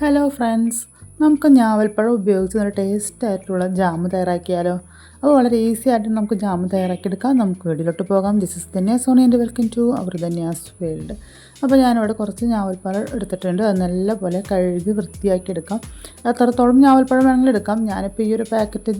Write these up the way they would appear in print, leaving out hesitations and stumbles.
Hello friends, നമുക്ക് ഞാവൽപ്പഴം ഉപയോഗിച്ച് നല്ല ടേസ്റ്റ് ആയിട്ടുള്ള ജാം തയ്യാറാക്കിയാലോ? അത് വളരെ ഈസി ആയിട്ട് നമുക്ക് ജാം തയ്യാറാക്കിയെടുക്കാം. നമുക്ക് വീട്ടിലോട്ട് പോകാം. This is Dhanya Soni and welcome to our Dhanya's world. അപ്പോൾ ഞാനിവിടെ കുറച്ച് ഞാവൽപ്പഴം എടുത്തിട്ടുണ്ട്. അത് നല്ലപോലെ കഴുകി വൃത്തിയാക്കി എടുക്കാം. എത്രത്തോളം ഞാവൽപ്പഴം വേണമെങ്കിലും എടുക്കാം. ഞാനിപ്പോൾ ഈ ഒരു പാക്കറ്റ്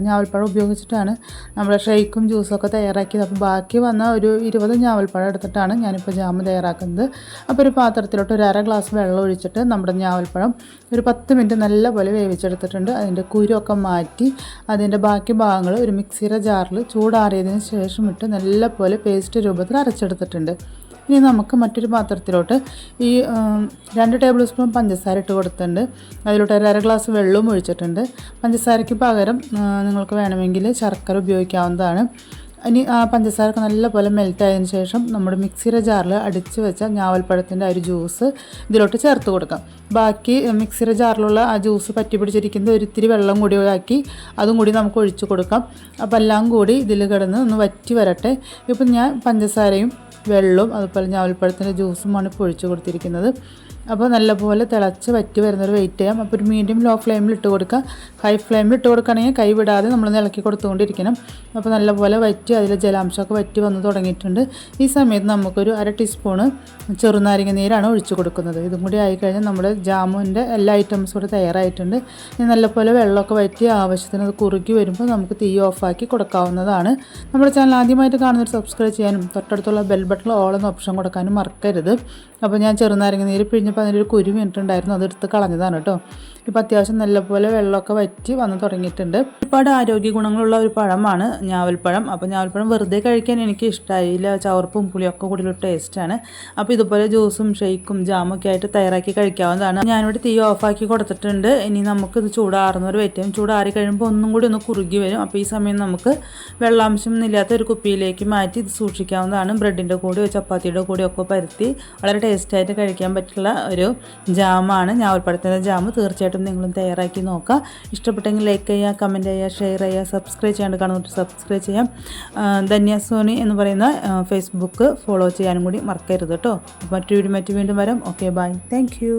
ഞാവൽപ്പഴം ഉപയോഗിച്ചിട്ടാണ് നമ്മുടെ ഷെയ്ക്കും ജ്യൂസൊക്കെ തയ്യാറാക്കിയത്. അപ്പോൾ ബാക്കി വന്ന ഒരു 20 ഞാവൽപ്പഴം എടുത്തിട്ടാണ് ഞാനിപ്പോൾ ജാം തയ്യാറാക്കുന്നത്. അപ്പോൾ ഒരു പാത്രത്തിലോട്ട് ഒരു 1/2 ഗ്ലാസ് വെള്ളം ഒഴിച്ചിട്ട് നമ്മുടെ ഞാവൽപ്പഴം ഒരു 10 മിനിറ്റ് നല്ലപോലെ വേവിച്ചെടുത്തിട്ടുണ്ട്. അതിൻ്റെ കുരുവൊക്കെ മാറ്റി അതിൻ്റെ ബാക്കി ഭാഗങ്ങൾ ഒരു മിക്സിയുടെ ജാറിൽ ചൂടാറിയതിന് ശേഷം ഇട്ട് നല്ലപോലെ പേസ്റ്റ് രൂപത്തിൽ അരച്ചെടുത്തിട്ടുണ്ട്. ഇനി നമുക്ക് മറ്റൊരു പാത്രത്തിലോട്ട് ഈ 2 ടേബിൾ സ്പൂൺ പഞ്ചസാര ഇട്ട് കൊടുത്തിട്ടുണ്ട്. അതിലോട്ട് ഒരു 1/2 ഗ്ലാസ് വെള്ളവും ഒഴിച്ചിട്ടുണ്ട്. പഞ്ചസാരയ്ക്ക് പകരം നിങ്ങൾക്ക് വേണമെങ്കിൽ ശർക്കര ഉപയോഗിക്കാവുന്നതാണ്. ഇനി ആ പഞ്ചസാരയൊക്കെ നല്ലപോലെ മെൽറ്റായതിനു ശേഷം നമ്മുടെ മിക്സിയുടെ ജാറിൽ അടിച്ച് വെച്ച ഞാവൽപ്പഴത്തിൻ്റെ ഒരു ജ്യൂസ് ഇതിലോട്ട് ചേർത്ത് കൊടുക്കാം. ബാക്കി മിക്സിയുടെ ജാറിലുള്ള ആ ജ്യൂസ് പറ്റി പിടിച്ചിരിക്കുന്നത് ഒരിത്തിരി വെള്ളം കൂടി ആക്കി അതും കൂടി നമുക്ക് ഒഴിച്ച് കൊടുക്കാം. അപ്പോൾ എല്ലാം കൂടി ഇതിൽ കിടന്ന് ഒന്ന് വറ്റി വരട്ടെ. ഇപ്പം ഞാൻ പഞ്ചസാരയും വെള്ളവും അതുപോലെ ഞാവൽപ്പഴത്തിൻ്റെ ജ്യൂസുമാണ് ഇപ്പോൾ ഒഴിച്ച് കൊടുത്തിരിക്കുന്നത്. അപ്പോൾ നല്ലപോലെ തിളച്ച് വറ്റി വരുന്നൊരു വെയിറ്റ് ചെയ്യാം. അപ്പോൾ ഒരു മീഡിയം ലോ ഫ്ലെയിമിൽ ഇട്ട് കൊടുക്കുക. ഹൈ ഫ്ലെയിമിൽ ഇട്ട് കൊടുക്കുകയാണെങ്കിൽ കൈ വിടാതെ നമ്മൾ ഇളക്കി കൊടുത്തുകൊണ്ടിരിക്കണം. അപ്പോൾ നല്ലപോലെ വറ്റി അതിലെ ജലാംശമൊക്കെ വറ്റി വന്ന് തുടങ്ങിയിട്ടുണ്ട്. ഈ സമയത്ത് നമുക്കൊരു 1/2 ടീസ്പൂണ് ചെറുനാരങ്ങ നീരാണ് ഒഴിച്ച് കൊടുക്കുന്നത്. ഇതും കൂടി ആയിക്കഴിഞ്ഞാൽ നമ്മുടെ ജാമുൻ്റെ എല്ലാ ഐറ്റംസും കൂടെ തയ്യാറായിട്ടുണ്ട്. ഇനി നല്ലപോലെ വെള്ളമൊക്കെ വറ്റി ആവശ്യത്തിന് അത് കുറുകി വരുമ്പോൾ നമുക്ക് തീ ഓഫാക്കി കൊടുക്കാവുന്നതാണ്. നമ്മുടെ ചാനൽ ആദ്യമായിട്ട് കാണുന്നവർ സബ്സ്ക്രൈബ് ചെയ്യാനും തൊട്ടടുത്തുള്ള ബെൽ ബട്ടൺ ഓൾ എന്ന ഓപ്ഷൻ കൊടുക്കാനും മറക്കരുത്. അപ്പോൾ ഞാൻ ചെറുനാരങ്ങ നീര് പിഴിഞ്ഞപ്പോൾ അതിനൊരു കുരു വീണിട്ടുണ്ടായിരുന്നു, അതെടുത്ത് കളഞ്ഞതാണ് കേട്ടോ. ഇപ്പോൾ അത്യാവശ്യം നല്ലപോലെ വെള്ളമൊക്കെ വറ്റി വന്ന് തുടങ്ങിയിട്ടുണ്ട്. ഒരുപാട് ആരോഗ്യ ഗുണങ്ങളുള്ള ഒരു പഴമാണ് ഞാവൽപ്പഴം. അപ്പോൾ ഞാവൽപ്പഴം വെറുതെ കഴിക്കാൻ എനിക്ക് ഇഷ്ടമായില്ല. ചവർപ്പും പുളിയൊക്കെ കൂടി ഒരു ടേസ്റ്റാണ്. അപ്പോൾ ഇതുപോലെ ജ്യൂസും ഷെയ്ക്കും ജാമൊക്കെ ആയിട്ട് തയ്യാറാക്കി കഴിക്കാവുന്നതാണ്. ഞാനിവിടെ തീ ഓഫാക്കി കൊടുത്തിട്ടുണ്ട്. ഇനി നമുക്കിത് ചൂടാറുന്നൊരു വെയിറ്റ് ചെയ്യും. ചൂടാറി കഴിയുമ്പോൾ ഒന്നും കൂടി ഒന്ന് കുറുകി വരും. അപ്പോൾ ഈ സമയം നമുക്ക് വെള്ളാംശം ഇല്ലാത്ത ഒരു കുപ്പിയിലേക്ക് മാറ്റി ഇത് സൂക്ഷിക്കാവുന്നതാണ്. ബ്രെഡിൻ്റെ കൂടെയോ ചപ്പാത്തിയുടെ കൂടെയോ ഒക്കെ പരത്തി വളരെ ടേസ്റ്റായിട്ട് കഴിക്കാൻ പറ്റുള്ള ഒരു ജാമാണ് ഞാവൽപ്പഴത്തിൻ്റെ ജാം. തീർച്ചയായിട്ടും നിങ്ങളും തയ്യാറാക്കി നോക്കുക. ഇഷ്ടപ്പെട്ടെങ്കിൽ ലൈക്ക് ചെയ്യുക, കമൻറ്റ് ചെയ്യുക, ഷെയർ ചെയ്യുക, സബ്സ്ക്രൈബ് ചെയ്യാണ്ട് കാണുന്നിട്ട് സബ്സ്ക്രൈബ് ചെയ്യാം. ധന്യ സോണി എന്ന് പറയുന്ന ഫേസ്ബുക്ക് ഫോളോ ചെയ്യാനും കൂടി മറക്കരുത് കേട്ടോ. മറ്റു വീണ്ടും വരാം. Okay, bye, thank U.